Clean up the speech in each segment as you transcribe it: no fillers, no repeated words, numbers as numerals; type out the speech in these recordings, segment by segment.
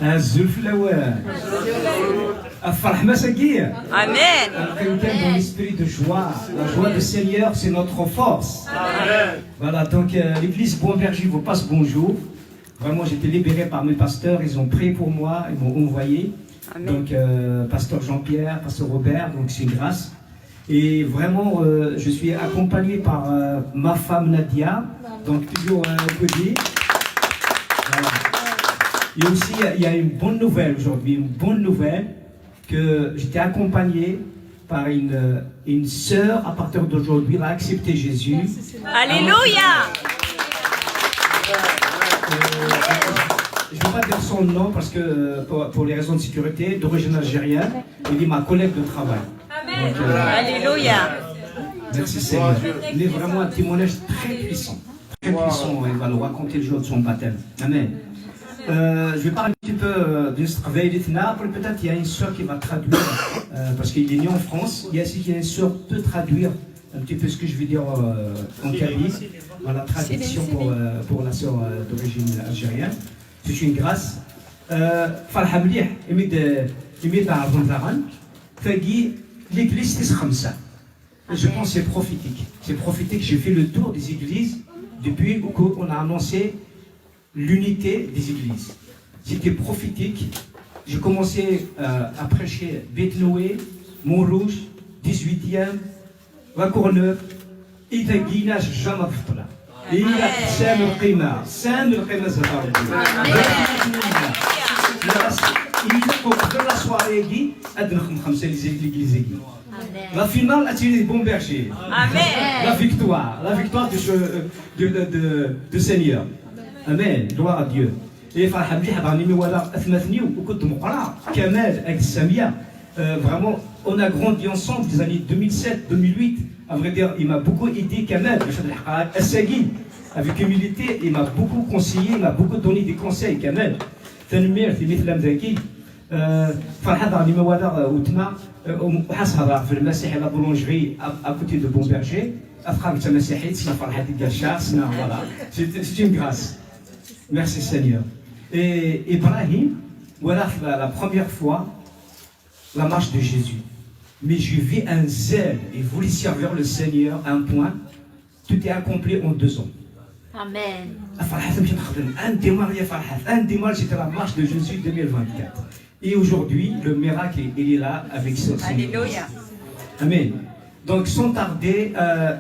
الزلف الاوان الفرح مساكيه. Amen. Quelqu'un dans l'esprit de joie. La joie du Seigneur, c'est notre force. Amen. Voilà, donc l'église Bon Berger vous passe bonjour. Vraiment, j'ai été libéré par mes pasteurs. Ils ont prié pour moi, ils m'ont envoyé. Amen. Donc, pasteur Jean-Pierre, pasteur Robert, donc c'est une grâce. Et vraiment, je suis accompagné par ma femme Nadia, donc toujours codée. Voilà. Et aussi, il y a une bonne nouvelle aujourd'hui, une bonne nouvelle, que j'étais accompagné par une sœur à partir d'aujourd'hui, elle a accepté Jésus. Alléluia. Je ne vais pas dire son nom parce que pour les raisons de sécurité, d'origine algérienne, il est ma collègue de travail. Amen. Donc, Alléluia. merci Seigneur. Il est vraiment un témoignage très puissant. Très puissant. Il va nous raconter le jour de son baptême. Amen. Je vais parler un petit peu de ce travail d'Ethna. Peut-être il y a une soeur qui va traduire, parce qu'il est né en France. Il y a aussi une soeur qui peut traduire un petit peu ce que je vais dire en kabyle. Voilà, traduction pour la soeur d'origine algérienne. C'est une grâce. فرحة مليح يميد عرض نتاعن تلاقي l'église تسخمسة. Je pense que c'est prophétique. C'est prophétique. J'ai fait le tour des églises depuis qu'on a annoncé l'unité des églises. C'était prophétique. J'ai commencé à prêcher Beth Noé, Montrouge, 18e, La Courneuve, et Taguina, jamais fait. Et il y a Sam el-Qima, ça il faut que la soirée dit, l'église. La finale a tiré Bon Berger. Amen. La victoire du Seigneur. Amen. Gloire à Dieu. Et فرحة مليحة بعد ولا أثمثني وكنت مقرع كمال avec Samia. Vraiment, on a grandi ensemble des années 2007-2008. À vrai dire, il m'a beaucoup aidé Kamal, avec humilité, il m'a beaucoup conseillé, il m'a beaucoup donné des conseils Kamal. ثاني في مثل ذاكي فرحة بعد ولا وتنا وحاسها في المسيح على بولونجري à côté de Bon Berger. أفخر مسيحية سنا فرحة الجرشا سنا voilà. C'est une grâce. Merci Seigneur. Et Ibrahim, voilà la première fois la marche de Jésus. Mais je vis un zèle et voulais servir le Seigneur à un point. Tout est accompli en 2 ans. Amen. Un démarrage, c'était la marche de Jésus 2024. Et aujourd'hui, le miracle, il est là avec ce Seigneur. Alléluia. Amen. Donc sans tarder,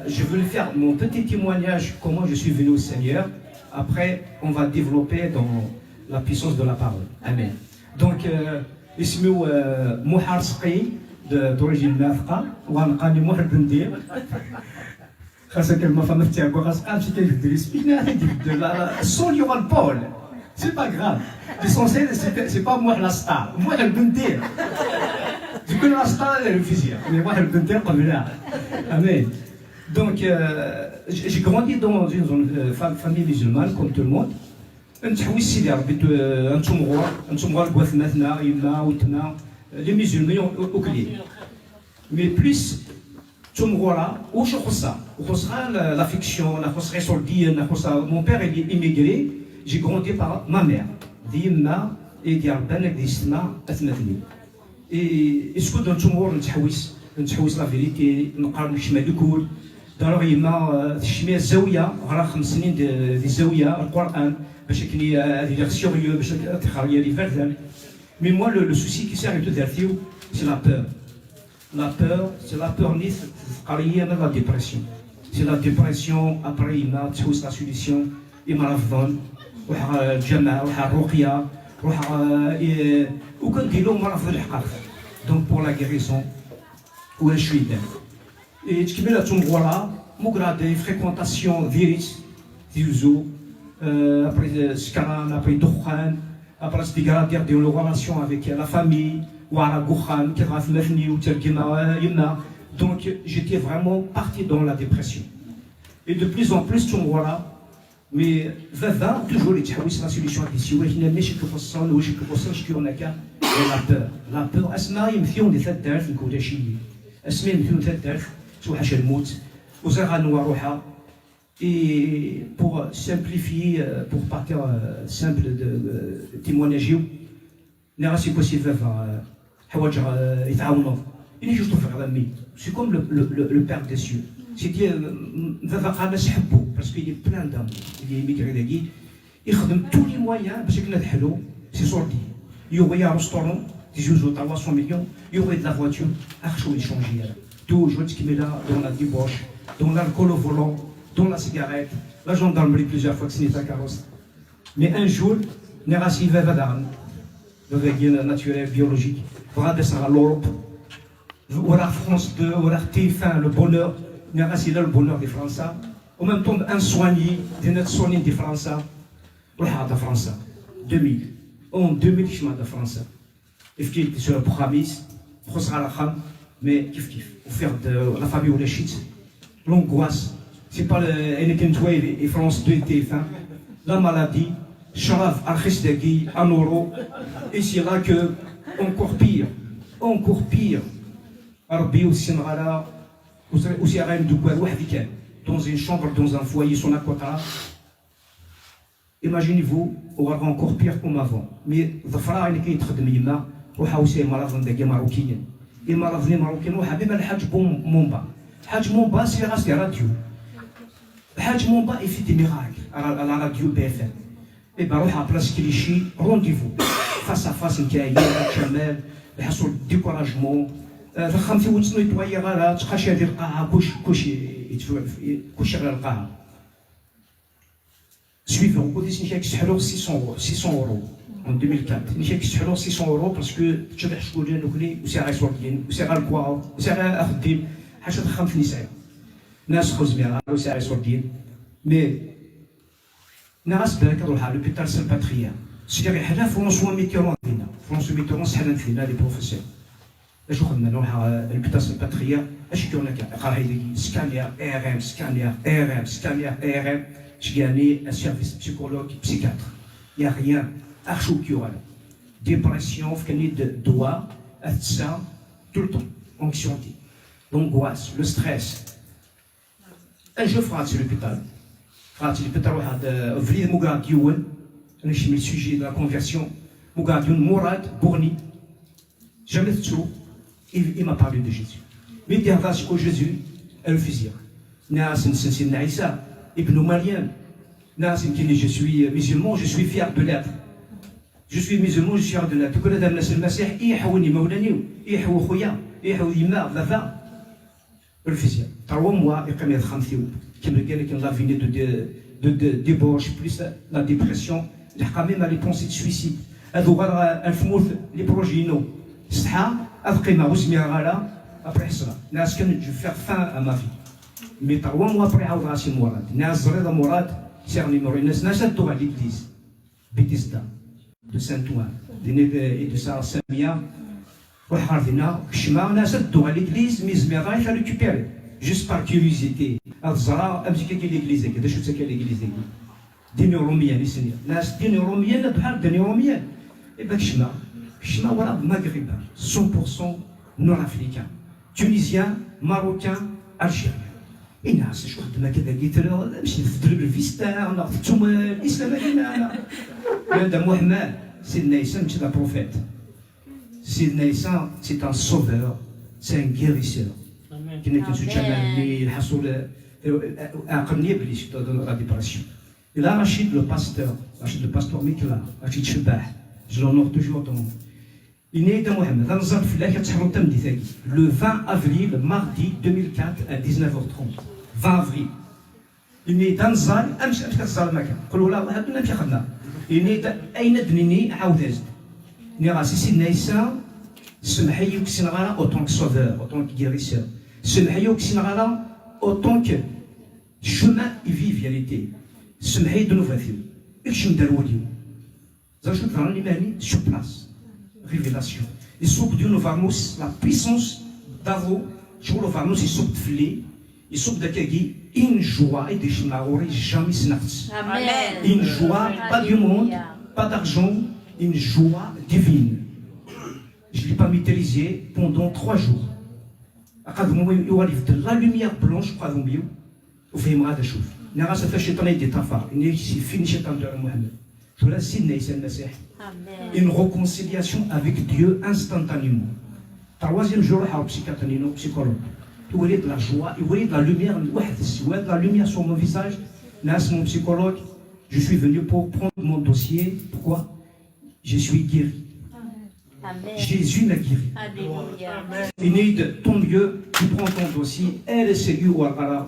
je veux faire mon petit témoignage, comment je suis venu au Seigneur. Après, on va développer dans la puissance de la parole. Amen. Donc, اسمه محار سقي d'origine نافقة وغنلقاني محر بندير خاصة كلمة فما تاعو غاسقا مشي كيدرس بينا الصول يوغا البول سي با غراف ليسونسيال سي با محر لا ستار محر بندير تكون لا ستار الفيزياء مي محر بندير قبلها. Amen. Donc, j'ai grandi dans une famille musulmane comme tout le monde. نتحوي سيدي ربي انتم غير كواثناتنا يما وتنا لي ميزولمي اوكلي مي بليس نتوم غورا واش خصها لافيكسيون خصها sur الدين خصها مون بير ايميغري جي غروندي بار ما مير دي يما اي ديال بالك دي سما اثنتني اي سكو نتوم غور نتحويس لا فيريتي نقرا نشمع الكل داروا يما تشميع الزاويه غرا 5 سنين دي الزاويه القران باش كني هذه سيريو باش تخرج لي فردان. Mais moi, le souci qui sert à tout dire, c'est la peur. La peur, c'est la peur ni la dépression. C'est la dépression, après il m'a trouvé la solution, il m'a rafdon, ou le jama, ou le ruqya, ou quand il m'a rafdon le haqq. Donc pour la guérison, ou un chouïden. Et tu peux la tomber voilà, moi des fréquentations virus, diuzo, après scaran, après dokhan. Après, c'est dégrader des relations avec la famille, ou à la Goukhan, qui a fait ou donc j'étais vraiment parti dans la dépression. Et de plus en plus, tu me vois là, mais va toujours les tchawis la solution à ici. Oui, il y a des choses qui sont ou qui sont qui ont la peur. La peur, asma يمثلون لثلاث في كل شيء. اسماء يمثلون ثلاث سو حاجة الموت وزرع نوع روحها Et pour simplifier, pour partir simple de témoignage, c'est possible c'est comme le Père des cieux. C'est-à-dire, parce qu'il est plein d'amour. Il est immigré, il خدم tous les moyens باش نحلو سي sorti. Il y a un restaurant, 300 millions, il y aurait de la voiture, il y changer. Toujours ce qui met là, dans la débauche, dans l'alcool au volant, dans la cigarette, la gendarmerie plusieurs fois que c'est ta carrosse. Mais un jour, il y a le végétal naturel, biologique, il y a l'Europe, ou la France 2, ou la TF1, le bonheur, il y a le bonheur des Français. En même temps, un soigné, des soignés des Français, ou la France 2000. En 2000, je suis de France. Et puis, sur le programme, mais kif. Au faire de la famille ou les chutes, l'angoisse, c'est pas le et France 2 et TF1, la maladie, Charaf, Al-Khistagui, en euro, et c'est là que, encore pire, Arbi ou Sinrala, ou Siarem Doubar, dans une chambre, dans un foyer, son aquatra. Imaginez-vous, on va encore pire comme avant. Mais le frère qui est très de وحاوسي مرض داك ماروكيين مرض ماروكيين وحبيب الحاج مومبا حاج مومبا سي غاسي راديو حاج مومبا يفي دي ميراكل على راديو بي اف ام اي با روح بلاص كليشي رونديفو فاس ا فاس نتاعي كمال يحصل ديكوراجمون فخمتي وتسنو يتويا غالا تقاشي هذه القاعه كلشي غير القاعه suivant au côté signifiait que c'est 600 euros en 2004. Il y a 600 euros parce que tu as choisi nous connaît ou c'est à Sourdine ou c'est à quoi ou c'est à Ardim حاجة تخم في نساء ناس خزميرة ou c'est à Sourdine mais ناس بالك روح على l'hôpital Saint-Patria c'est-à-dire حنا فرنسوا ميتيرون فينا فرنسوا ميتيرون سحنا فينا لي بروفيسور اش خدنا نروح على l'hôpital Saint-Patria اش كنا قرا هذيك سكانير ار ام j'ai gagné un service psychologue, psychiatre. Il n'y a rien. Archoukioural. Dépression, de doigts, ça, tout le temps. Anxiété, l'angoisse, le stress. Et je frappe sur l'hôpital. Vrid Mougardiouen, je suis le sujet de la conversion. Mougardiouen, Mourad, Bourni. Jamais de tout. Il m'a parlé de Jésus. Mais il y a un Jésus, elle le faisait. C'est Naïssa. Ibn Mariam, je suis musulman, je suis fier de l'être. Je suis musulman, je suis fier de l'être. Tu connais le Messie, il y a un Moulani, il y a un Khouya, il y a un Yima, Lava. Le fils, 3 mois, il y a un Khamfiou, qui me dit qu'il a venu de débauche, plus la dépression, il y a quand même les pensées de suicide. Il y a les projets, non. C'est ça, après ma après ça, je vais faire fin à ma vie. Mais 3 mois après, عاود راسي مراد. الناس زريضة مراد سيرني مراد. الناس نشدوا على l'église. Bethesda de Saint-Ouen. de sa Samia. وحارثنا كشما ناس شدوا على l'église mais زميرة il a récupéré. Juste par curiosité. الزرا أمشي كي l'église كذا شو تسكي l'église كذا. ديني روميان يسني. ناس ديني روميان بحال ديني روميان. إبا كشما ورا مغربي 100% nord-africain. Tunisien, marocain, algérien. الناس شو خدمة كذا قلت له مشي نضرب الفيستا ناخذ الاسلام هنا هذا محمد سيدنا عيسى ماشي ذا بروفيت سيدنا عيسى سي ان سوفور سي ان غيريسور كنا كنسوتشا اللي الحصول عقلني بلي شفت لا ديبرسيون لا رشيد لو باستور ميكلا رشيد شباح جو لونور توجور دون إنيدا محمد نزل في الله كتحرم تمدي ثاني لو 20 افريل ماردي 2004 à 19h30 20 افريل إنيدا نزل امشي كتزال المكان قولوا لا هادو نمشي خدنا إنيدا اين دنيني عاود ازد ني راسي سيدنا عيسى سمحي وكسنغالا اوتونك سوفور اوتونك غيريسور سمحي وكسنغالا اوتونك chemin et vie vérité سمحي دنوفاثيو اكشم داروا اليوم زرشو تفرن لي ماني sur place révélation. Et sous Dieu nous vamos la puissance d'avo, je vous le vamos et sous de et sous de kegi une joie et des chemaori jamais snarts. Amen. Une joie pas du monde, pas d'argent, une joie divine. Je ne l'ai pas maîtrisé pendant 3 jours. À quand il y a de la lumière blanche, quoi, au fait, il m'a des choses. نغاس الشيطان يدي طفا إني فين الشيطان دار محمد ولا سيدنا عيسى المسيح une réconciliation avec Dieu instantanément. Troisième jour, il y a un psychologue. Il y a de la joie, il y a de la lumière, il y a de la lumière sur mon visage. Là, c'est mon psychologue. Je suis venu pour prendre mon dossier. Pourquoi? Je suis guéri. Amen. Jésus m'a guéri. Alléluia. Inid, ton Dieu, tu prends ton dossier. Elle est sérieux ou alors.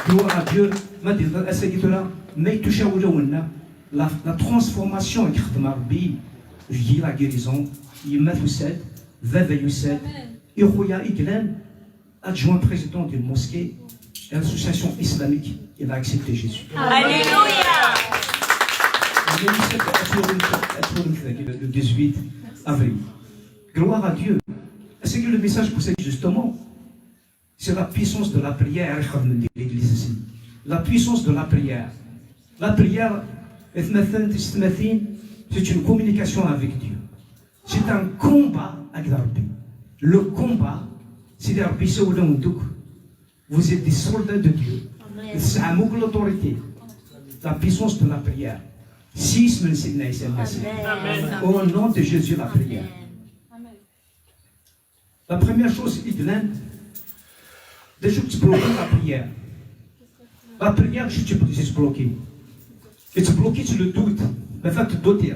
Gloire à Dieu. La transformation est la guérison. Il m'a fait ça. Adjoint président d'une mosquée, l'association islamique, il a accepté Jésus. Alléluia. Le 18 avril. Gloire à Dieu. Est-ce que le message possède justement? C'est la puissance de la prière de l'église ici. La puissance de la prière. La prière, c'est une communication avec Dieu. C'est un combat avec Rabbi. Le combat, c'est Rabbi vous êtes des soldats de Dieu. C'est l'autorité. La puissance de la prière. Au nom de Jésus, la prière. La première chose, il dit, déjà tu bloques la prière. La prière, je suis bloqué. Et tu bloques sur le doute. Mais fais te douter.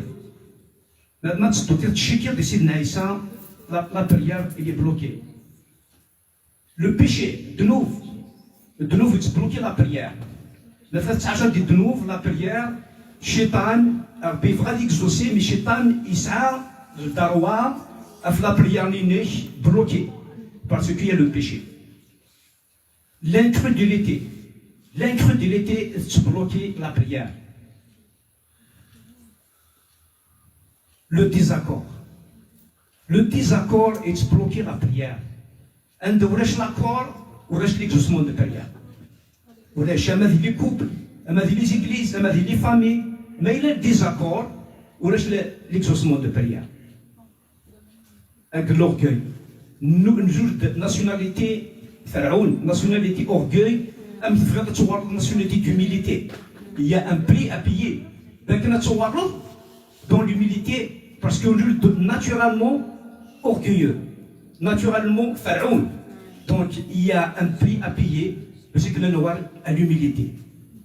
Maintenant, tu doutes, tu chiquires de Sidna Issa, la prière, il est bloquée. Le péché, de nouveau, tu bloques la prière. Maintenant, tu achètes de nouveau la prière. Shaitan, il va exaucer, mais Shaitan, il sert le darwa, la prière n'est bloquée. Parce qu'il y a le péché. L'incrédulité. L'incrédulité, c'est bloquer la prière. Le désaccord. Le désaccord est bloquer la prière. On ne reste l'accord ou reste l'exaucement de prière. On reste les couples, les églises, les familles, mais il y a désaccord ou reste l'exaucement de prière. Avec l'orgueil. Nous, nationalité Pharaon, nationalité orgueil, nationalité d'humilité. Il y a un prix à payer. Dans l'humilité, parce qu'on est naturellement orgueilleux, naturellement Pharaon. Donc il y a un prix à payer, parce que nous avons à l'humilité.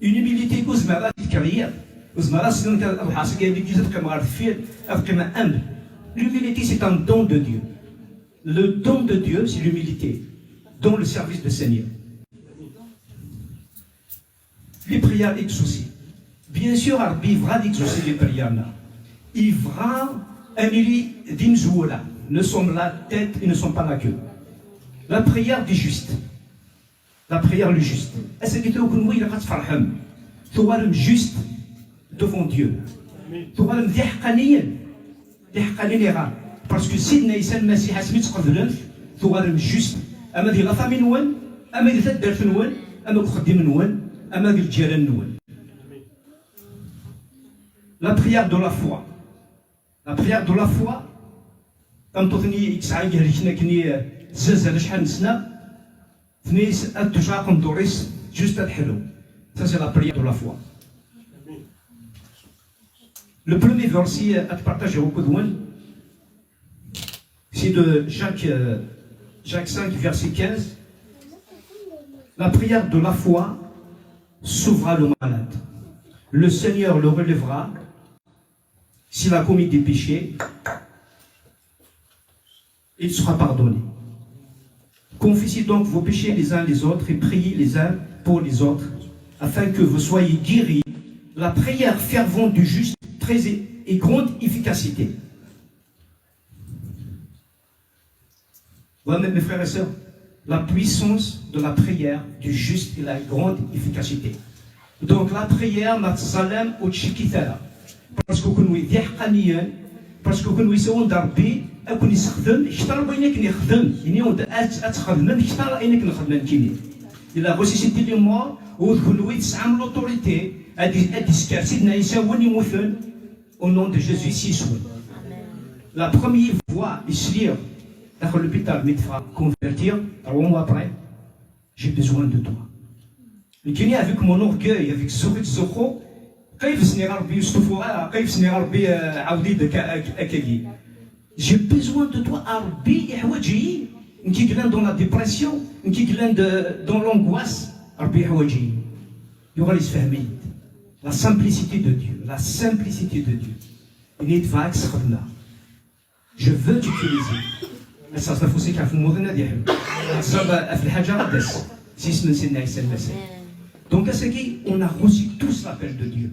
Une humilité que vous avez carrière, vous avez l'humilité, c'est un don de Dieu. Le don de Dieu, c'est l'humilité, dans le service du Seigneur. Les prières exaucées. Bien sûr, il va exaucer les prières. Il va annuler d'Imzoula. Nous sommes la tête et ne sommes pas la queue. La prière du juste. La prière du juste. Est-ce que tu es juste devant Dieu? Tu es parce que Sidna Issa المسيح اسمي تقبلن ثوالم جوست اما ديال لافامي نوان اما ديال الدرس نوان اما كخدم نوان اما ديال الجيران نوان. La prière de la foi. La prière de la foi تمطني يتسعى جهريشنا كني زلزال شحال سنه ثنيس اتجاقم دوريس جوست الحلو. Ça c'est la prière de la foi. Le premier verset à partager au Koudouane, c'est de Jacques 5, verset 15. La prière de la foi sauvera le malade. Le Seigneur le relèvera s'il a commis des péchés. Il sera pardonné. Confessez donc vos péchés les uns les autres et priez les uns pour les autres, afin que vous soyez guéris. La prière fervente du juste très et grande efficacité. Voilà, mes frères et sœurs, la puissance de la prière du juste et la grande efficacité. Donc la prière, matzalam ou tchikitala. Parce que nous y diaqaniyan, parce que nous y sommes d'arbi, et que nous s'خدم, اشترى بينك نخدم، يعني on أتخدم، اشترى إنك نخدم كيني. Il a reçu cet élément où nous y sommes l'autorité, à discuter سيدنا عيسى وني مثل, au nom de Jésus si soit. La première voie, Islir, Dans l'hôpital, mais tu vas convertir, 3 mois après, j'ai besoin de toi. Mais qui avec mon orgueil, avec Zorit Zoko, كيف سني ربي يستفوها كيف سني ربي عاودي داك اكاكي j'ai besoin de toi ربي يحوجي نكي كلان dans la dépression نكي كلان dans l'angoisse ربي يحوجي يغالي يفهمي la simplicité de Dieu اللي يدفعك خدمه je veux t'utiliser اساس نفوسك عارف الموضوع هذا يحب صاب في الحاجه غدس سيسمن سيدنا عيسى المسيح. Donc à ce qui on a reçu tous l'appel de Dieu.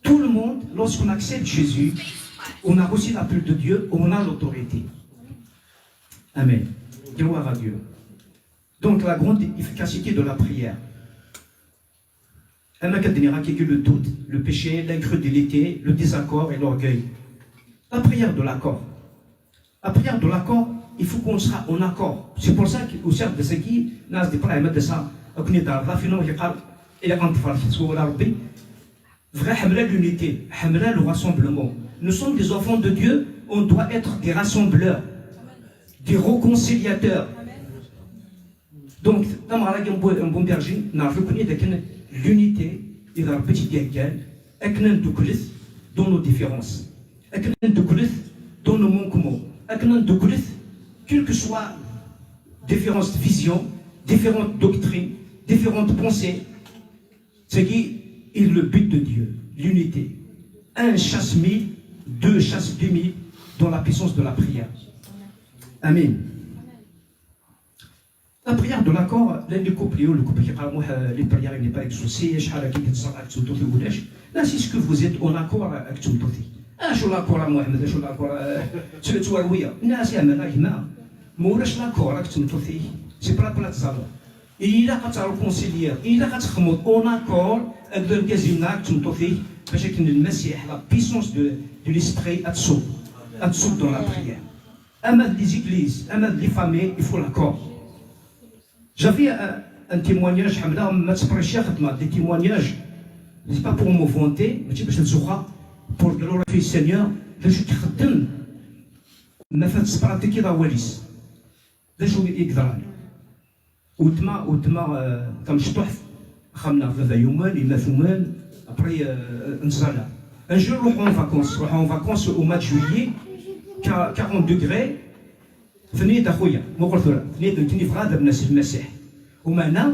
Tout le monde, lorsqu'on accepte Jésus, on a reçu l'appel de Dieu, on a l'autorité. Amen. Gloire à Dieu. Donc la grande efficacité de la prière. Elle n'a qu'à tenir à le doute, le péché, l'incrédulité, le désaccord et l'orgueil. La prière de l'accord. La prière de l'accord, il faut qu'on sera en accord. C'est pour ça qu'au sein de ce qui, nas des problèmes de ça, on est dans la finance, il y a un peu vrai l'unité, le rassemblement. Nous sommes des enfants de Dieu, on doit être des rassembleurs, des réconciliateurs. Donc, dans un bon berger, on a reconnu l'unité et la petite égale, dans nos différences, dans nos manquements, quelles que soient différentes visions, différentes doctrines, différentes pensées, c'est qui est le but de Dieu, l'unité. 1 chasse 1000, 2 chasse 2000 dans la puissance de la prière. Amen. La prière de l'accord, le couple qui parle, les prières n'est pas exaucée, là c'est ce que vous êtes en accord avec tout le monde. شو l'accord à Mohamed, شو l'accord à Tsuarouia. الناس يعملوا هنا ما ولاش l'accord راك تمتوثي. C'est pas la تزال. Il a qu'à réconcilier, il a qu'à se mettre en accord avec le gazina que تمتوثي باش يكون المسيح la puissance de l'esprit à dessous dans la prière. Amad les églises, amad les familles, il faut l'accord. J'avais un témoignage, des témoignages, c'est pas pour me vanter, mais pour glorifier le Seigneur, je suis خدم ما فاتش براتيكي ذا واليس ذا شو يقدر وتما كنشطح خمنا ثلاثة يومان إلا ثمان أبري نزالا un jour نروحو en vacances au mois de juillet 40 degrés ثنيت أخويا مو قلت له ثنيت في غادة بناس المسيح ومعنا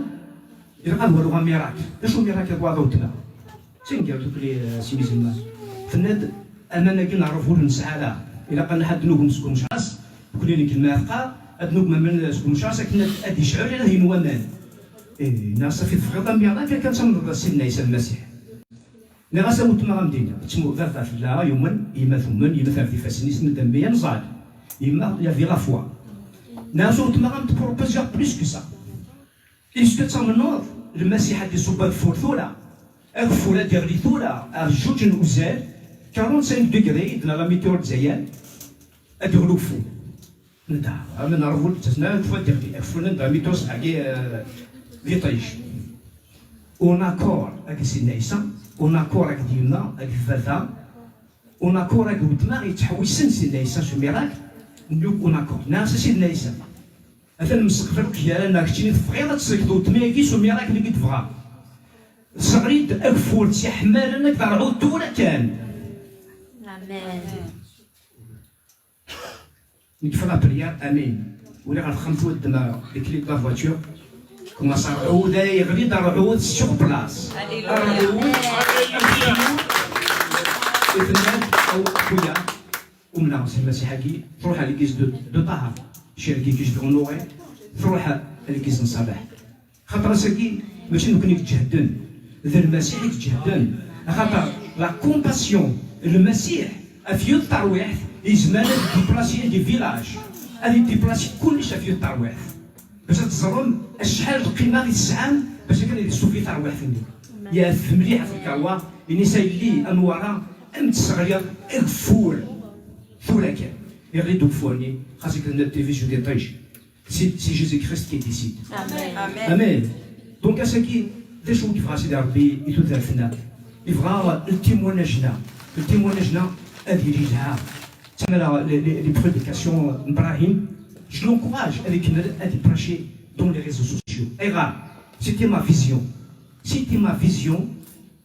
يلقى والو ميراكل شو ميراكل واضو تما سين قالت لي سي ميزمان فناد اننا كي نعرفوا نسعى لها الا قلنا حد نوب مسكون شخص كل اللي كلمه ثقه ادنوب من مسكون شخص كنا ادي شعور على هي نومان ناس في الفقره ميراكل كان تنظر سيدنا عيسى المسيح نغاسا متما غامدينا تسمو ذات لا يوما يما ثمن يما ثلاث فاسني سن دميا نزال يما يا في لا فوا ناسو تما غامتبروبوزي بلوس كو سا إيش كتمنوض المسيح اللي صوب الفورثولا الفورة ديال الثورة الجوج نوزال 45 ديغري دنا لا ميتيور دزايان ادغلو فو نتا انا نعرفو تسنا فوا ديغري الفورة دنا ميتيور صحاكي لي طيش اون اكور avec سيدنا عيسى اون اكور avec ديالنا avec فاتا اون اكور avec وتما يتحوسن سيدنا عيسى شو ميراك نلوك اون اكور ناس سيدنا عيسى مثلا مسقفك ديالنا كنتي تفغيض تسكدو تماكي سو ميراك اللي كتبغى صغريت اكفول شي حمال انك ترعود دوله كان امين نكفى لا بريار امين ولا غنخمتو الدماغ لي كليب لا فواتور كما صار عوده يغلي دار عود سيغ بلاص الفنان او خويا ومنا سي المسيح كي تروح على كيس دو طهر شركي كيش دونوري تروح لكيس نصباح خاطر ساكي ماشي ممكن يتجهدن ذا المسيح يتجهدن خاطر لا كومباسيون المسيح افيو الترويح يزمان ديبلاسي دي فيلاج هادي ديبلاسي كلش افيو الترويح باش تزرم شحال القيمه يسعان باش كان يدسو في ترويح فيني يا مليح في الكوا النساء اللي انوارا ام تصغير اغفول فولا كان يغيدو فوني خاصك التلفزيون دي طيش سي جيسي كريست كي ديسيد امين دونك اساكي ذا شو كيف غاسي ربي يتوثرفنا يبغى التيموناجنا هذه اللي جاها تسمى لي بريديكاسيون ابراهيم Je l'encourage avec à prêcher dans les réseaux sociaux. Et là, c'était ma vision. C'était ma vision.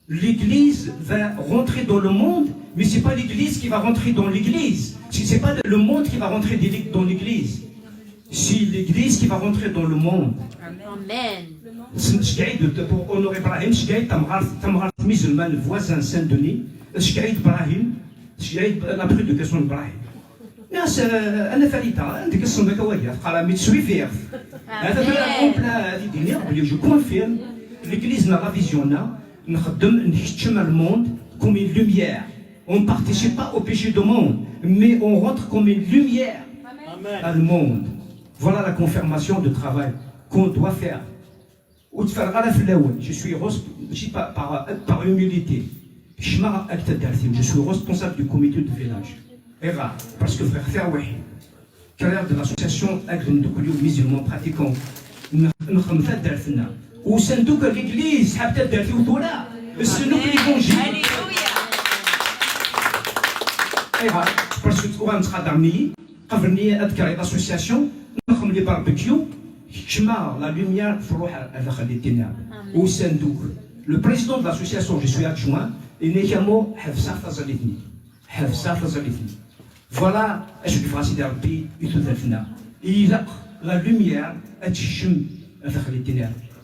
L'Église va rentrer dans le monde, mais ce n'est pas l'Église qui va rentrer dans l'Église. Ce n'est pas le monde qui va rentrer dans l'Église. C'est l'Église qui va rentrer dans le monde. Amen. Pour honorer Ibrahim, je suis musulman voisin Saint-Denis. Je suis Ibrahim. Je suis la prise de question d'Ibrahim. ناس انا فريده عندك الصندوق كوايا قال مي تسوي فيغ هذا اون بلا دي دينير بلي جو كونفيرم ليغليز نا لا فيزيوننا نخدم نحتشم الموند كوم une lumière. On ne participe pas au péché du monde, mais on rentre comme une lumière dans le monde. Voilà la confirmation de travail qu'on doit faire. Je suis par humilité. Je suis responsable du comité de village. Parce que frère Ferwahi, carrière de l'association Agrindokulio musulmans pratiquants, nous sommes fait d'Alfina. Ou c'est nous que l'église a peut-être d'Alfina. C'est nous qui l'évangile. Parce que nous sommes d'amis, quand venir à l'association, nous sommes les barbecues, la lumière, ou c'est nous. Le président de l'association, je suis adjoint, et Nekamo Hafsa Fazalifni. Voilà, je suis facile d'arbi, il a la lumière,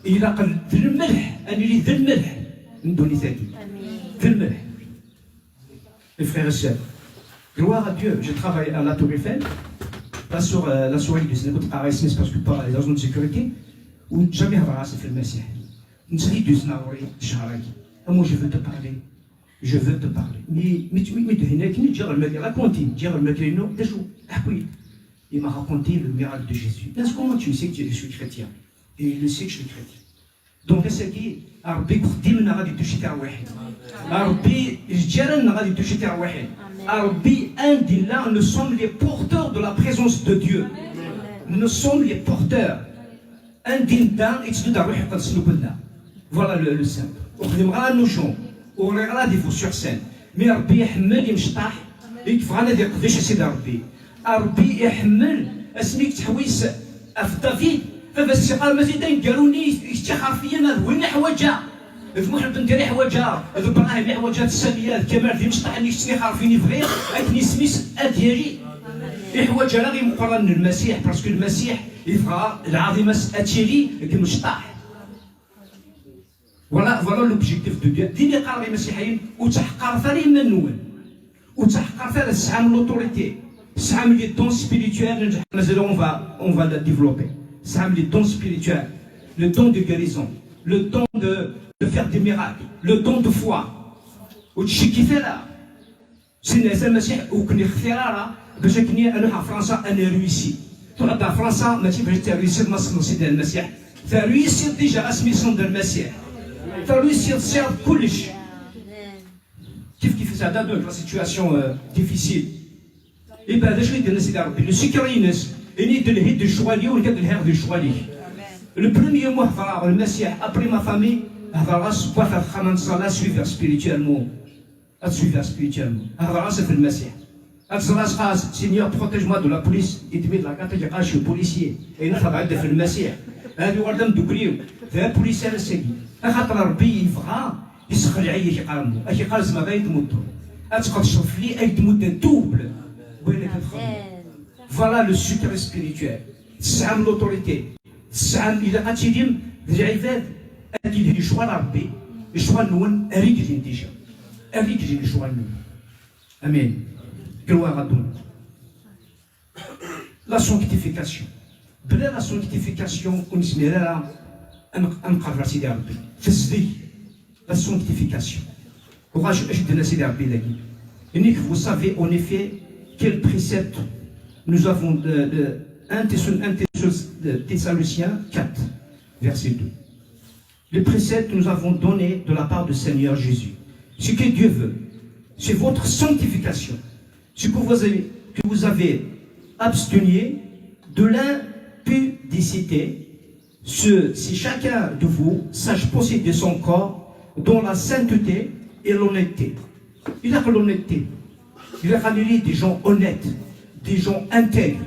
il a le melh, les frères et sœurs, gloire à Dieu, je travaille à la Tour Eiffel, pas sur la soirée du Sénégal, parce que par les agents de sécurité, où jamais avoir fait le Messie. Une série de Snaori, moi je veux te parler. Je veux te parler. Mais tu il m'a raconté le miracle de Jésus. Comment tu sais que je suis chrétien? Et il le sait que je suis chrétien. Donc, c'est qui Arbi Khdim غادي toucher ta واحد. Arbi Jjaran غادي toucher ta واحد. Arbi Indillah, nous sommes les porteurs de la présence de Dieu. Nous sommes les porteurs. Indindan explique à واحد قد Voilà le simple. وخدم nos gens. وراه دي فو سور سين مي ربي يحمل يمشطح يكفى انا دير قداش سيدي ربي يحمل اسميك تحويس في دافيد فبس قال ما زيدين قالوني يستخر فيا انا وين حواجه محمد بن ديري حواجه ذو ابراهيم حواجه الساميه كمال ديال مشطح اللي شتني خارفيني فغير عيطني سميس اديالي الحواجه لا غير مقارن المسيح باسكو المسيح يبغى العظيمه اتيلي كمشطح Voilà l'objectif de Dieu. Dîner قال المسيحيين وتحقر ثاني من نول وتحقر ثاني السعام l'autorité. السعام les dons spirituels. On va le développer. السعام les dons spirituels, le don de guérison, le don de faire des miracles, le don de foi. وتشي كيف لا. سيدنا المسيح وكن اختيارا باش كني انا فرنسا انا رويسي. تغدا فرنسا ماشي باش ترويسي مصر سيدنا المسيح. ترويسي ديجا اسمي صند المسيح. réussir à كلش كيف هذا دونك لا سيتوياسيون ديفيسيل يبقى هذا شنو يدير سيدي ربي السكرينس اني يدير الهيد الشوالي ويدير الهيد الشوالي لو بروميير مو هضر المسيح ابري ما فامي هضر راس بواحد الخمن صلاه سويفر سبيريتوالمون هضر راس في المسيح راس قاس سينيور بروتيج موا دو لا بوليس يدمي لا كاتا قال شي بوليسيي اين خضع في المسيح هذه ورده مدكريو ذا بوليسير السيدي خاطر ربي يبغى يسخر عليا كيقارنو كيقال زعما غير تموتو تبقى تشرف لي اي تموت دوبل وين كتخدم فوالا لو سوكر سبيريتوال تسعم لوتوريتي تسعم الى قاتلين العباد اللي شوال ربي شوال نون رجلين ديجا رجلين شوال نون امين كلوا غادون لا سانكتيفيكاسيون بلا لا سانكتيفيكاسيون ونسميها نقرر سيدي ربي في الزدي la sanctification. Vous savez en effet quel précepte nous avons de 1 Thessaloniciens 4, verset 2. Les préceptes que nous avons donnés de la part du Seigneur Jésus. Ce que Dieu veut, c'est votre sanctification. Ce que vous avez abstenu de l'impudicité, si chacun de vous sache posséder son corps dans la sainteté et l'honnêteté. Il a que l'honnêteté. Il a ramené des gens honnêtes, des gens intègres.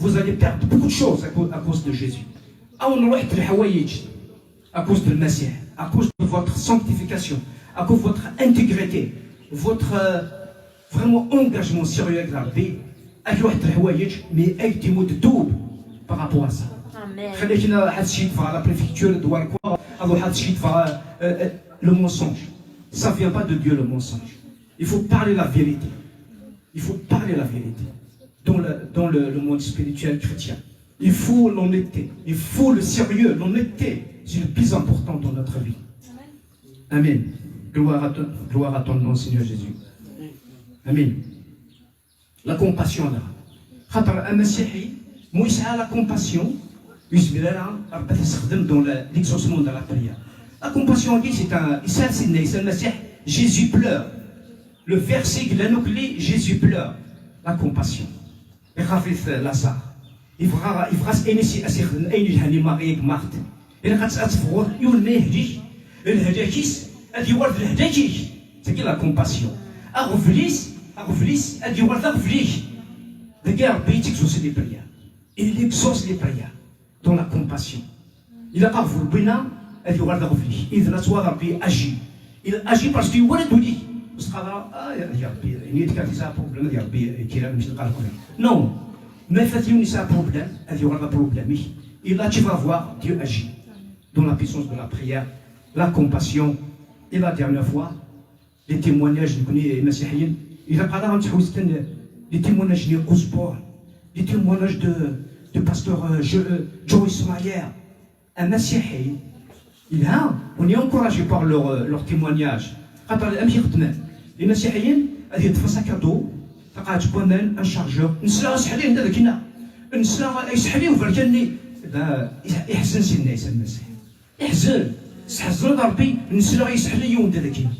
vous allez perdre beaucoup de choses à cause de Jésus. À cause de Messie, à cause de votre sanctification, à cause de votre intégrité, votre vraiment engagement sérieux avec la vie, mais aidez-moi de tout par rapport à ça. خلينا حد الشيء يدفع la préfecture de Douarcourt, alors حد الشيء يدفع le mensonge. Ça ne vient pas de Dieu le mensonge. Il faut parler la vérité. Il faut parler la vérité dans le monde spirituel chrétien. Il faut l'honnêteté, il faut le sérieux, l'honnêteté. C'est le plus important dans notre vie. Amen. Gloire à ton nom, Seigneur Jésus. Amen. La compassion là. خاطر المسيحي مو يسعى la compassion يجبر لها ربي تستخدم dans l'exaucement de la prière. La compassion c'est un c'est المسيح Jésus pleure. Le verset qui l'a clé Jésus pleure. La compassion. يخافث لاسار. يفغاس انسي اسيخدم اين جهني ماريك مارت. إلا كتفغور يول ما يهديش الهداكيس هادي ورد الهداكيش تاكي لا كومباسيون أغفليس هادي ورد أغفليش ذاك ربي تيكزوس لي بريا إلي يكزوس لي بريا دون لا كومباسيون إلا أغفل بينا هادي ورد أغفليش إذا نتوا ربي أجي إلا أجي باسكو يولد ولي بس قادر يا ربي يعني ديك سا بروبليم يا ربي كيرا نمشي نلقى لكم نو ما فاتيوني سا بروبليم هادي ورد بروبليمي إلا tu vas voir Dieu agit dans la puissance de la prière, la compassion. Et la dernière fois, les témoignages, il a parlé les témoignages de Osborne, les témoignages de pasteur Joyce Meyer, un Messiahi. On est encouragé par leur témoignage. Les Messiahiens, ils font un cadeau, un chargeur, une يحزن سيدنا عيسى المسيح يحزن تحزن ربي نسلا يسحل يوم داكين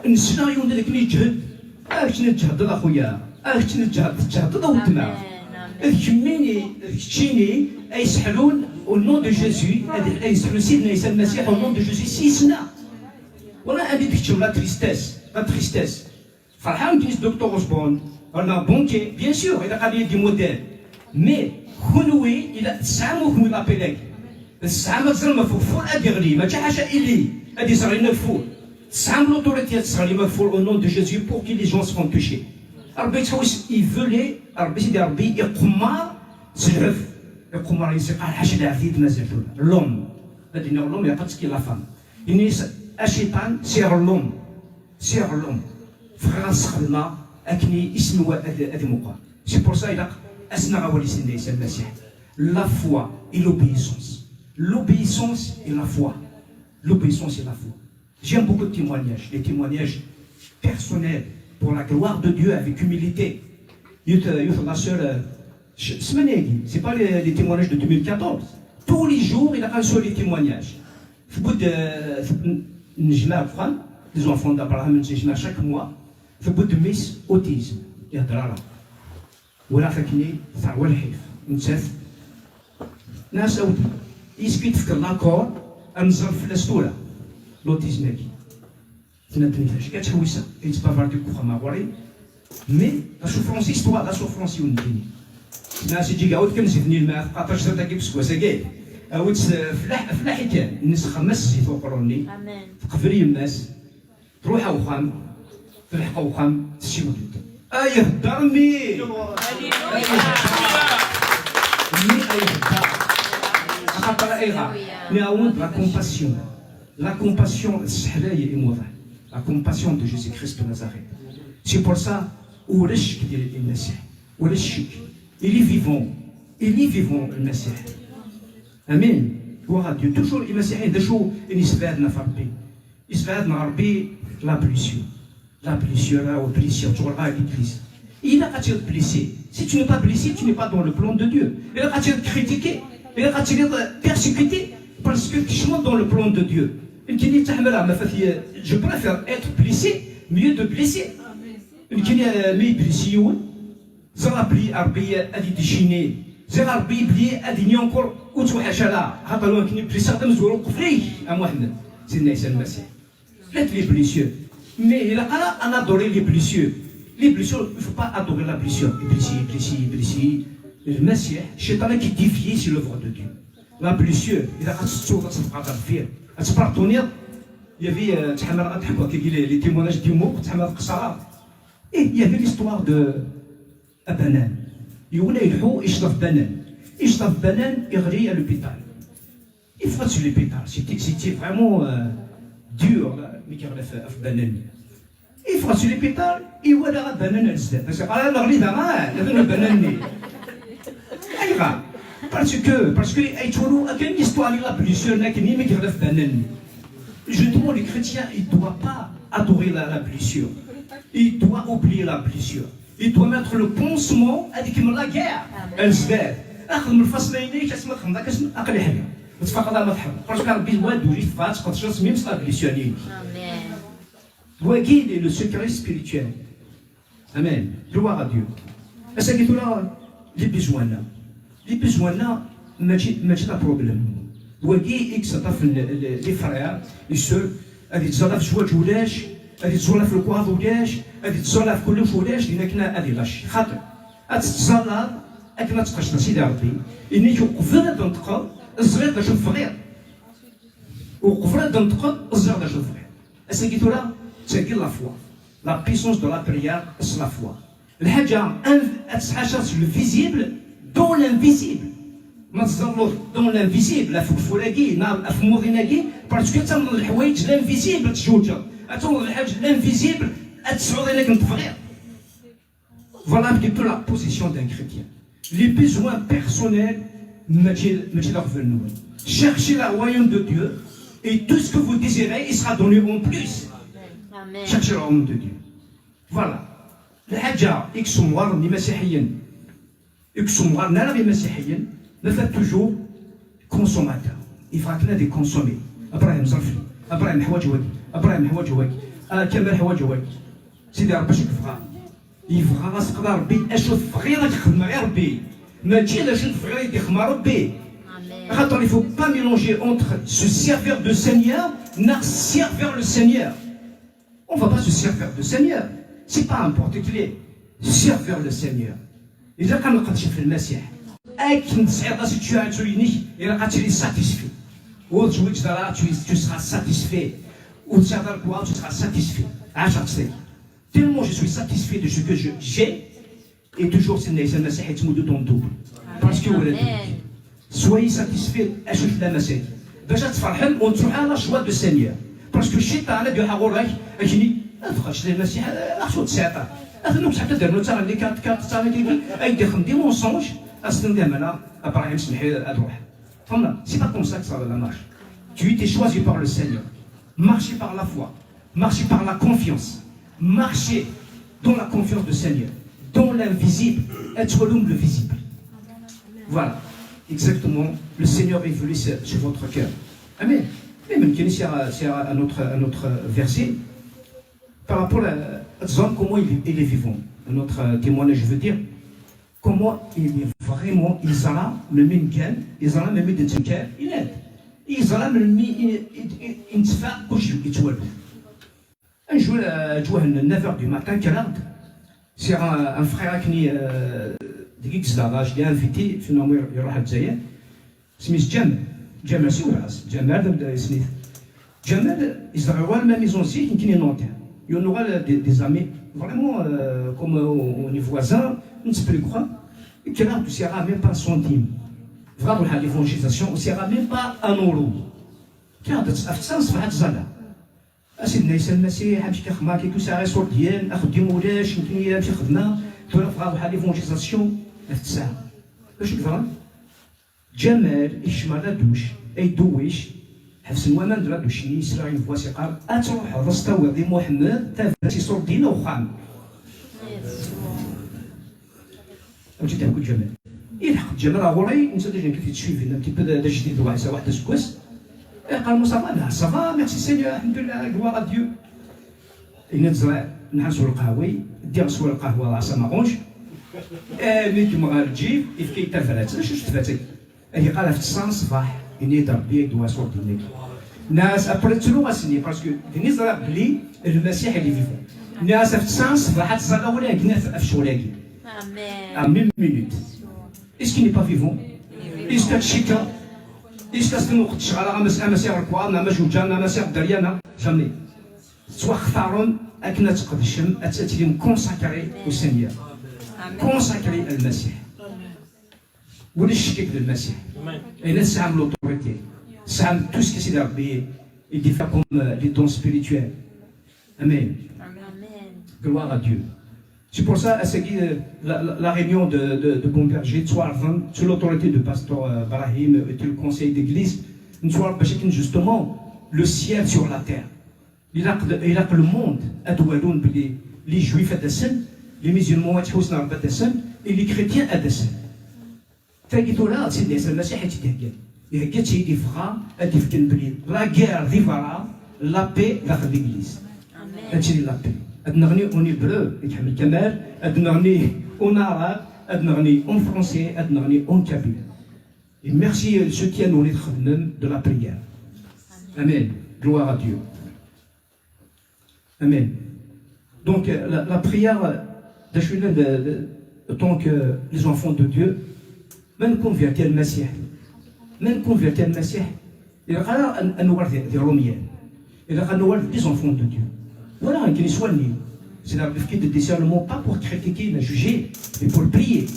نسلا يوم داكين يجهد اش نتجهد اخويا اش نتجهد ودنا كميني تشيني يسحلون او نون دو جيسوس يسحلون سيدنا عيسى المسيح او نون دو جيسوس 6 سنة ولا هذه ديك لا تريستيس فرحان كيس دكتور اوسبون ولا بونكي بيان سور اذا قال لي دي موديل مي خنوي الى تسعه خنوي لابيليك تسعه مازال ما فوق ادي غلي ما تا حاجه الي ادي صغيرنا فوق تسعه لوتوريتي تصغري ما فوق او نون دو جيسوس بور كي لي جون سون توشي ربي تحوس يفولي ربي سيدي ربي يقمر زلف يقمر يسقى حاجه العفيد مازال لوم هادي لوم يقتكي لا فام يعني الشيطان سير لوم فراس خدمه اكني اسمه هذا موقع سي بور سا الى أسمع أولي سيدنا عيسى المسيح la foi et l'obéissance et la foi j'aime beaucoup de témoignages des témoignages personnels pour la gloire de Dieu avec humilité la sœur c'est pas les témoignages de 2014 tous les jours il a reçu les témoignages les enfants d'Abraham chaque mois de Miss Autisme ولا فاكني ثروة الحيف نتاف ناس أودي يسكيت في لاكور أنزل في الأسطورة لوتيزماكي تنادني فاش كتحويسة كيتبافاردي كوخا ماغوري مي لا سوفرونس إستوا لا سوفرونس يونيتيني ناس يجي قاود كنزيدني الماء خاطر شرا داكي بسكواسا كاع أود فلاحي كان الناس خمس يتوقروني تقفري الناس تروح أوخام تلحق أوخام تسيبو أيه درمي la compassion la compassion de Jésus-Christ de Nazareth. C'est pour ça il est vivant le Messie. Amen. Gloire à Dieu. Toujours le Messie de choses il se fait la blessure. La blessure, tu regardes l'église. Il a attiré de blesser. Si tu n'es pas blessé, tu n'es pas dans le plan de Dieu. Il a attiré de critiquer. Il a attiré de persécuter parce que tu es dans le plan de Dieu. Je préfère être blessé, mieux de blesser. Mais blessé, Zarabli, Arbi, Adi Dishine, Zarabli, Bli, Adi Nyankor, Outou Hachala, Hatalon, qui n'est plus certain, Zourou Koufri, à Mohamed. C'est Naïs Massi. Faites les blessures. Mais il a adoré les blessures. Les blessures, il ne faut pas adorer la blessure. Blessé. المسيح الشيطان كيديفيي سي لوفغ دو ديو لا بليسيور اذا غتسوق تبقى غفير تبارطونير يافي تحمل غتحكوا كيقول لي تيموناج ديمو تحمل قصارات يافي ليستوار دو ابانان يولا يلحو يشرب بنان يغري à l'hôpital il faut sur l'hôpital c'était vraiment dur ملي كيغري في بنان il faut sur l'hôpital يولا بنان الزاد بس قال لا غلي دابا بناني ايوا parce que اي تولو كاين ليستوار لي لا بليسيور لكن ملي كيغري في بنان justement le chrétien il doit pas adorer la blessure il doit oublier la blessure il doit mettre le pansement avec la guerre الزاد اخذ من الفصلين كاسم خمضه كاسم اقل حاجه وتفقد ما تحب باسكو ربي واد وجيت فات قد شرس ميم سا بليسيوني امين وكيل لو سيكري سبيريتوال امين gloire à Dieu اساليتو لا لي بيزوانا ماشي لا بروبليم وكي اكس طاف لي فرير لي سور غادي تزرع في زواج ولاش غادي تزرع في الكواض ولاش غادي تزرع في كلش ولاش لان كنا غادي لاش خاطر غتتزرع اكنا تقشنا سيدي ربي اني قفل تنطق الصغير باش الصغير وقفل تنطق الصغير باش الصغير اساليتو لا تسالي لا فوا لا بيسونس دو لا بريير اس لا فوا الحاجه تحاشر لو فيزيبل دون لانفيزيبل ما تزرلوش دون لانفيزيبل لا فولاكي في موضيناكي باسكو تمن الحوايج لانفيزيبل تجوجا تمن الحاجه لانفيزيبل تسعود لك نتفغير فوالا un petit peu la position d'un chrétien les besoins personnels ماشي لا رفنو cherchez le royaume de Dieu et tout ce que vous désirez il sera donné en plus cherchez le royaume de Dieu voilà الحاجه اكسوموار اللي مسيحيين اكسوموار نرى مسيحيين مثلا توجور كونسوماتور يفرقنا دي كونسومي ابراهيم زرفي ابراهيم حوايج واكي كمال حوايج واكي سيدي ربي شك يفغى راسك ربي اشوف غير تخدم غير ربي ماشي لا شوف غير يخدم ربي خاطر il faut pas mélanger entre se servir de Seigneur et servir le Seigneur on va pas se servir de Seigneur c'est pas n'importe qui servir le Seigneur اذا كان نقدش في المسيح اكن تصعد لا سيتواسيون الى قاتلي ساتيسفي وتزوج دارا tu seras satisfait ou تشادر كوا tu seras satisfait عاشق سي tellement je suis satisfait de ce que j'ai et toujours c'est الناس المسيح يتمودوا دون دوبل باسكو ولاد soyez satisfait اشوف لا مسيح باش تفرحن وتروح على شوا دو سينيور باسكو الشيطان اللي يحاول راك اكني افخش للمسيح اخشو تسعطا اثنو بصح تدير تاع اللي كانت تاع اللي ايدي خندي مونسونج استندم انا ابراهيم سمحي اروح فهمنا سي با كوم سا كو لا مارش tu étais choisi par le Seigneur marchez par la foi marchez par la confiance marchez dans la confiance du Seigneur dans l'invisible être l'homme le visible voilà exactement le Seigneur est venu sur votre cœur amen et même qu'il y a un autre verset par rapport à comment il est vivant. Notre témoignage, je veux dire, comment il est vraiment, Isala, le Minkan, Isala, le Minkan, il est. Isala, le Minkan, il se fait coucher, il se voit. Un jour, à 9h du matin, c'est un frère qui est je l'ai invité, finalement, il va à Zaïa. C'est Jamal, c'est Ouras, Jamal, il se revoit la maison aussi, qui est nantais. Il y aura des amis vraiment comme on est voisins, on ne sait plus quoi, et que là, tu ne seras même pas un centime. Vraiment, l'évangélisation, on ne sera même pas un euro. Tiens, tu as fait ça, c'est pas ça là. C'est une naissance, c'est un petit carma qui est sur Dien, à côté de Moulèche, qui est à Khadna, tu vas faire l'évangélisation, c'est ça. Je veux dire, Jamal, il chemin la douche, et douche. حفص الومان درا دوشني يسرع ينفواسي قال اتروح الرسطة وذي محمد تفاتي صور دينا وخام وجي تاكل جمال يلحق الجمال غوري انت ديجا كنتي تشوي فينا كي بدا جديد واحد سكوس قال مصطفى لا صافا ميرسي سينيور الحمد لله كوا ديو إن تزرع نحسو القهوي دير سوا القهوة راسها ماغونش ملي كيما غتجي يفكي تفرات شنو تفاتي هي قالها في 9 الصباح إني ضربي دوا صوت ديالك ناس ابريتلو غاسني باسكو ديني زرا بلي المسيح اللي فيفون ناس في 9 الصباح تصلى ولا كنا في شولاكي امين مينوت Est-ce qu'il n'est pas vivant? Est-ce que Chika? Est-ce que c'est nous qui sommes à quoi? Na majouja, na masir Dariana, jamais. Soit Kharon, avec notre Kodishim, est-il consacré au Seigneur, consacré à Messie. Ou les chics de Messie. Et là, ça a l'autorité, ça a tout ce qui s'est d'arriver et qui fait comme les dons spirituels. Amen. Gloire à Dieu. C'est pour ça, à ce qui la réunion de Bomberger, sous l'autorité de pasteur Brahim et le conseil d'église, nous sommes justement le ciel sur la terre. Il a que le monde, les juifs à descendre, les musulmans à descendre et les chrétiens à descendre. Là, c'est des la guerre vivra, la paix dans l'église. La paix. أدنغني en hébreu يتحمل كمال أدنغني en arabe أدنغني en français أدنغني en kabyle. Et merci à ceux qui ont de la prière. Amen. Gloire à Dieu. Amen. Donc la prière tant que les enfants de Dieu, même convertir le Messie, même convertir le Messie, il y a des Romiens, il y a des enfants de Dieu. Voilà, qu'il soit né. C'est la vérité de discernement, pas pour critiquer, mais juger, mais pour prier.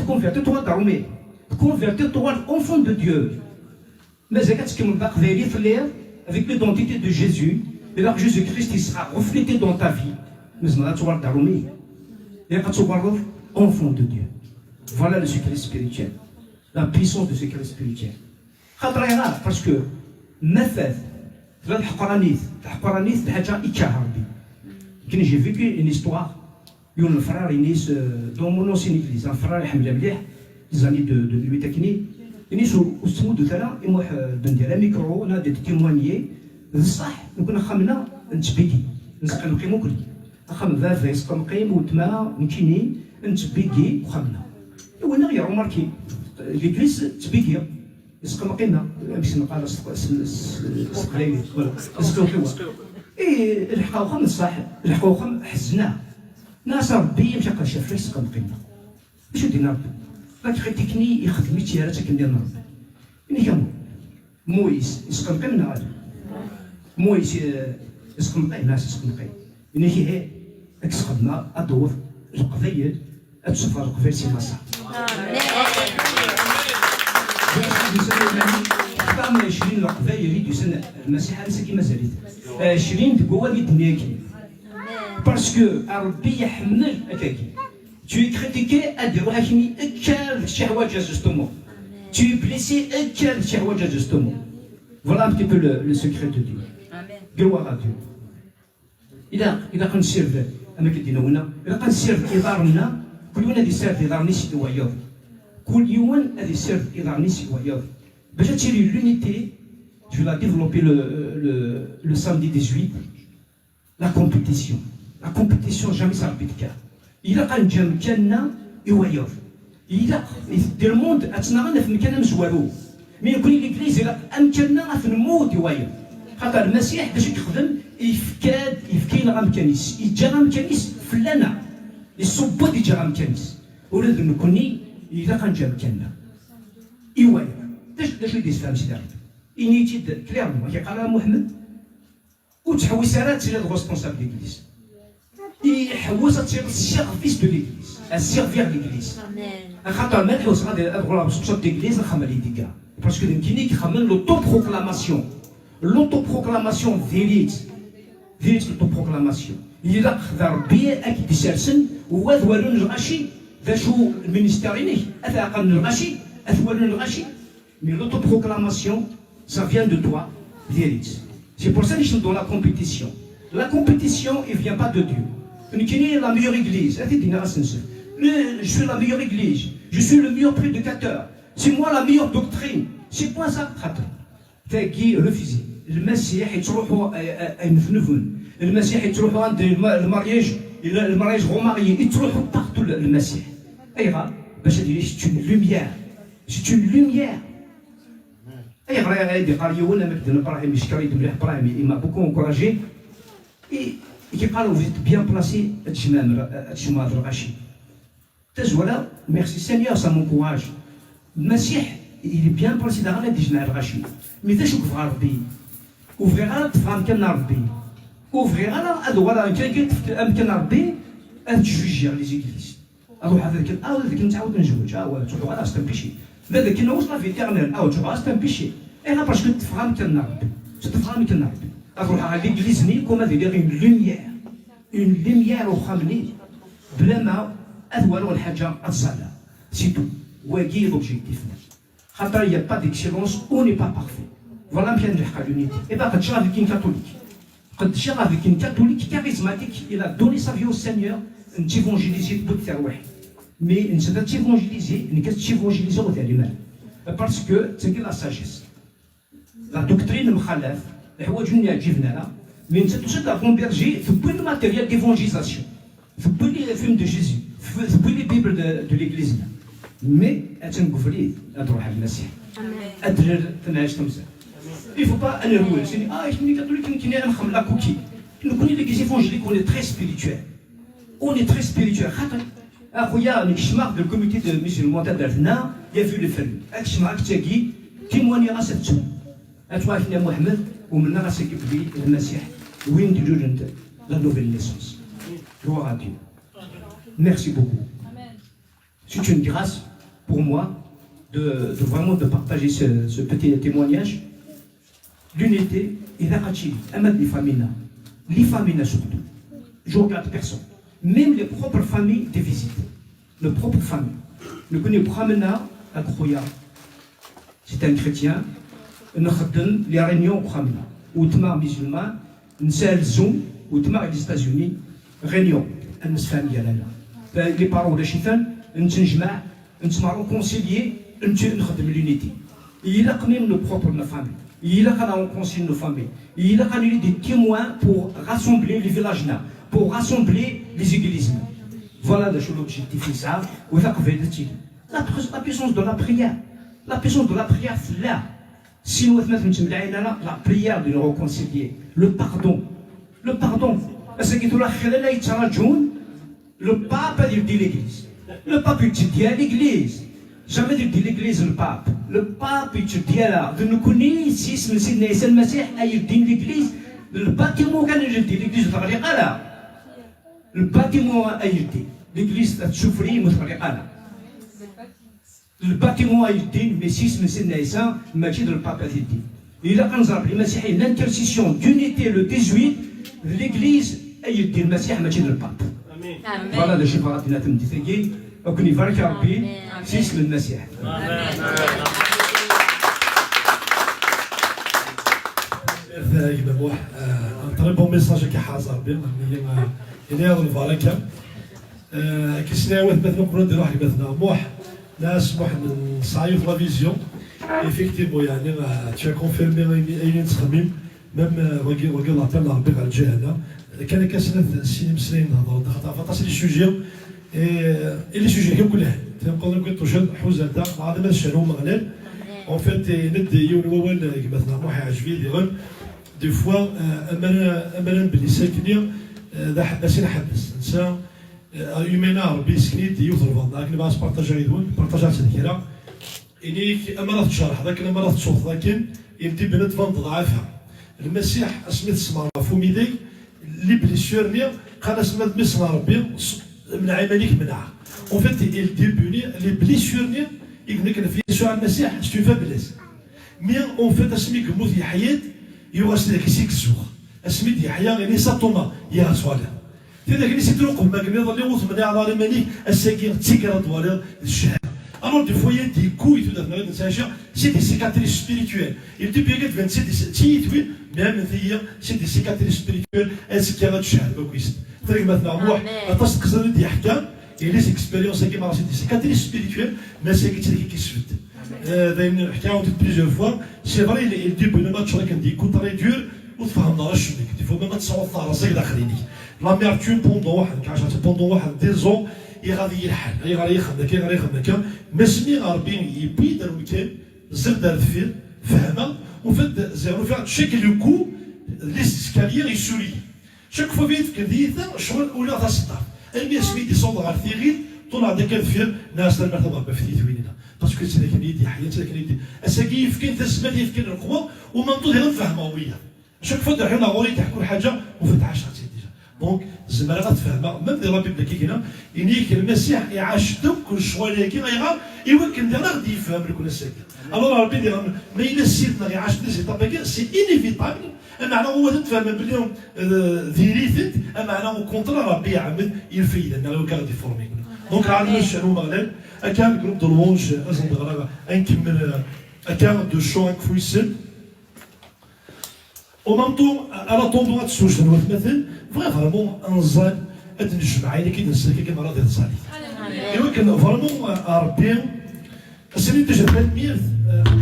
Convertis-toi dans Romé. Convertis-toi enfant de Dieu. Mais c'est ce qui me va vérifier avec l'identité de Jésus. Et là, Jésus-Christ, il sera reflété dans ta vie. Mais on va te voir dans Romé. Et là, tu vas enfant de Dieu. Voilà le secret spirituel. La puissance du secret spirituel. Parce que, Nefeth, j'ai vécu une histoire. Il y a un frère dans mon ancienne église, un frère des années de l'Uétakini. Il est au sommet de Tala, il m'a donné un micro, on a des témoignages. صح نكون خمنا نتبيكي نسقي نقيمو كلي خم ذا يسقي نقيم وتما نكيني نتبيكي وخمنا وانا غير ماركي ليكليس تبيكي يسقي نقيمنا باش نقال سقليلي ولا سقيو حوا اي الحقاو خم صح الحقاو خم حزنا ناس ربي مشى قال شاف يسقي نقيمنا اش دينا ربي راك خديتني يخدمي تياراتك ندير ربي اني كامل مويس يسقي نقيمنا هذا مويس يسقي نقيم ناس يسقي نقيم اني كي اكسخدنا ادور القضيه اتشوف القضيه سي مصر قام 20 القضيه يريد يسنى المسيح هذا كيما زالت 20 تقوى اللي الدنيا كي باسكو ربي يحمل هكاكي tu es critiqué ادير حكيمي اكل الشهوات جوستومون tu es blessé اكل الشهوات جوستومون voilà un petit peu le secret de Dieu. Gloire à Dieu. إذا كان سيرف أما كدينا هنا إذا كان سيرف إدارنا كل يوم هذه سيرف إدارني سي وياض كل يوم هذه سيرف إدارني سي وياض باش تشري l'unité je vais la développer le samedi 18 la compétition jamais ça répète car إذا كان جام كنا وياض إذا دير الموند أتناغنا في مكان مزوارو مي يكون الإنجليزي إذا أمكننا في الموت وياض خاطر المسيح باش يخدم يفكينا غام كنيس يجا غام كنيس فلانا يصبط يجا غام كنيس ولاد نكوني اذا كان جا مكاننا ايوايا داش اللي يفهم سيدي ربي انيتي كليرمون كيقال محمد وتحوس راه تي لو ريسبونسابل ليغليز يحوس تصير السيرفيس دو ليغليز السيرفير ليغليز خاطر ما نحوس غادي ادخل ريسبونسابل ليغليز نخمم لي ديكا باسكو يمكنني كيخمم لوطو بروكلاماسيون l'autoproclamation vérité l'autoproclamation إذا خذ ربي أكيد يسرسن وذوالو الغاشي ذا شو المينيستيريني أثاقا الغاشي أثوالو الغاشي mais l'autoproclamation ça vient de toi vérité c'est pour ça que je suis dans la compétition il vient pas de Dieu qui est la meilleure église je suis la meilleure église je suis le meilleur prédicateur c'est moi la meilleure doctrine c'est quoi ça تاكي رفزي المسيح يتروحوا ينفنفون المسيح يتروحوا عند المارياج غوماريي يتروحوا بارتو المسيح ايغا باش هادي سي اون لوميير ايغا هادي قال يونا مكدن ابراهيم يشكر مليح ابراهيم il m'a beaucoup encouragé et كيقالوا فيت بيان بلاسي هادشي الغاشي Voilà, merci Seigneur, ça m'encourage. Le Messie, il est bien pour le Sidara, il dit Rachid. Mais tu sais, Rabbi. Ouvrira la tfam kan Rabbi. Ouvrira la adwala kan Rabbi. Elle juge les églises. Alors, avec un تعاود نجوج. Tu vois, c'est un péché. لكن نوصل في l'éternel. Tu vois, c'est un péché. Et là, parce que tu faham kan Rabbi. Tu faham kan Rabbi. Alors, à l'église, comme elle dit, une lumière. Une lumière au Khamni. بلا ما أول ولا حاجة الصلاة سي تو واقي لوبجيكتيف خاطر il y a pas d'excellence on n'est pas parfait voilà bien نلحق l'unité et ben قد شغل avec une catholique قد شغل avec une catholique charismatique il a donné sa vie au Seigneur نتيفونجيليزي بوثر واحد mais نسيت تيفونجيليزي نكت تيفونجيليزي وثاني مال parce que c'est la sagesse la doctrine مخالف الحوايج اللي يعجبنا لا mais نسيت توصل لا كونفيرجي في كل ماتيريال ديفونجيزاسيون في كل les films de Jésus في كل البيبل de l'église mais تنقفلي تروح على المسيح ادرر تنعيش تمزح il faut pas aller rouler c'est كني كاثوليك كني نخمم لا كوكي كوني l'église évangélique on est très spirituel خاطر اخويا نكشماق دو الكوميتي دو مسلمون تاع درنا يا في لو فيلم اكشماق تاكي تيموني غاساتو اتوا كنا محمد ومنا غاسكب لي المسيح وين نديرو انت لا نوفيل نيسونس Gloire à Dieu. Merci beaucoup. C'est une grâce pour moi de vraiment de partager ce petit témoignage. L'unité et la rachid. Les familles surtout. Je regarde personne. Même les propres familles des visites. Les propres familles. Nous connaissons Bramena à Kroya. C'est un chrétien. Nous avons les réunions Bramena. Ou Tmar musulman. Nous sommes Zoom. Ou Tmar des États-Unis. réunion النسفان ديالنا لي بارون ولا شي فان نتنجمع نتمارو كونسيليي نخدم لونيتي الا قمنا نو بروبر نا فامي الا قنا كونسيل نو فامي الا قنا دي تيموان بور راسومبلي لي فيلاجنا بور راسومبلي لي زيغليز فوالا دا شو لوبجيكتيف نسا وثاق فيدتي لا بيسونس دو لا بريير لا بيسونس دو لا بريير لا سينو مثلا نتملعينا لا بريير دو ريكونسيليي لو باردون parce que tout la خلال يتراجعون le pape il dit l'église le pape il dit à l'église jamais il dit l'église le pape il dit là de nous connaître si c'est سيدنا عيسى المسيح il dit l'église le bâtiment كان يجي l'église متغلقه لا le bâtiment il dit l'église تشوف لي متغلقه لا le bâtiment il dit mais si c'est سيدنا عيسى ماشي le pape il dit il a كنزرب المسيحيين l'intercession d'unité le 18 l'église أي دين المسيح ماشي للباب. آمين. فوالا اللي شي فراتنا تمدي ثقي وكن يبارك ربي في اسم المسيح. آمين. un très bon message qui حاضر بين يعني هذا البركة. كيسنا واحد مثلا نقولوا نديروا واحد مثلا موح ناس موح من صايف لا فيزيون effectivement يعني tu as confirmé أين تخمم même regarde l'appel à ربي على الجهة هنا. كان كاسنا السينما مسلين نهضروا خاطر فاطاس لي سوجي اي لي سوجي كلها تنقدروا نقولوا توجد حوزه تاع هذا ما شنو مغلال اون فيت ندي يونول مثلا واحد عجبي ديال دي فوا امانا بلي ساكنين ذا حبسين حبس نسى يومينا ربي سكنيت ديوث الفضل لكن باش بارطاجا يدون بارطاجا تذكره اني امارات تشرح ذاك الامارات تشوف لكن يدي بنت فان ضعفها المسيح اسميت سمار فوميدي les blessures quand اسمه بسم ربي من عملك منها en fait il début les blessures يقول لك في يسوع المسيح c'est une faiblesse mais en fait اسمي كموت يحيى يوصل لك سيك السوق اسمي يحيى يعني سطوما يا صالح تذاك اللي سيتروق ما كان يظل يوصل من على الملك الساكن تيكرا دوار الشهر alors des fois il y a des coups et tout ça c'est des cicatrices spirituelles il dit bien que 27 oui même c'est des cicatrices spirituelles est-ce qu'il y a شهر بكويس طيب مثلا روح اتصل قصدي دي حكام et les expériences qui marchent des cicatrices spirituelles mais c'est qui se fait داين حكاو plusieurs fois c'est vrai il dit بنو ما تشرك عندي كنت راه dur وتفهمنا اش دي فوا ما تصور راسك داخليني l'amertume pendant واحد كعشات pendant واحد des ans يغادي يحل يغادي يخدم مسمي ربي يبي دار وكان زرد الفيل فهمه وفد زيرو فيها شكل الكو ليسكاليير يسوري chaque fois vite que dit شغل ولا تصدر المي اسمي ديسوندر على الثيغيل طول هذاك الفير ناس المرتبه بفتيت ويننا باسكو تذاك اليد حياه تذاك اليد اساكي يفكن تسمى يفكن القوه ومنطوط هنا نفهمها وياه شوف فدر حنا غوري تحكوا حاجه وفتح شخصيه ديجا دونك الزمالة غتفهمها ميم دي ربي بلا كي كاينه ينيك المسيح يعاش دوك كل شويه كي غيغار يمكن ديالنا غادي يفهم لكل الساكن الوغ ربي ديال ما الا سيدنا يعاش دي زيتاب سي انيفيتابل معنى هو تفهم بلي ذيريثت معنى او كونترا ربي يعمل يلفي لنا لو كان ديفورمي دونك عندنا الشنو مغلب كان جروب دو لونج ازن دغرا نكمل كان دو شو كفويسل او مام طون على طوندو تسوش مثلا فريمون انزال هاد الجماعه اللي كيدنسلك كيما راه ديال الصالح ايوا كان فريمون ربي السنين ديجا 300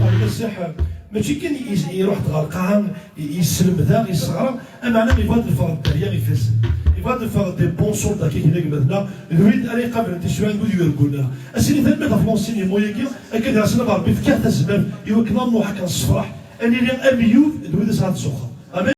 قال المسيح ماشي كان يروح تغرقها يسلم ذا يصغر معناه يفاد الفرد الدريه يفاز يفاد الفرد دي بون سولدا كي هناك مثلا نريد ان يقابل انت شويه نقول يرقلنا السنين ثاني في لونسيني مويكي اكيد راسنا ربي في كاع الزمان ايوا كنا نروح هكا نصفرح اني اميوت دويد ساعه السخره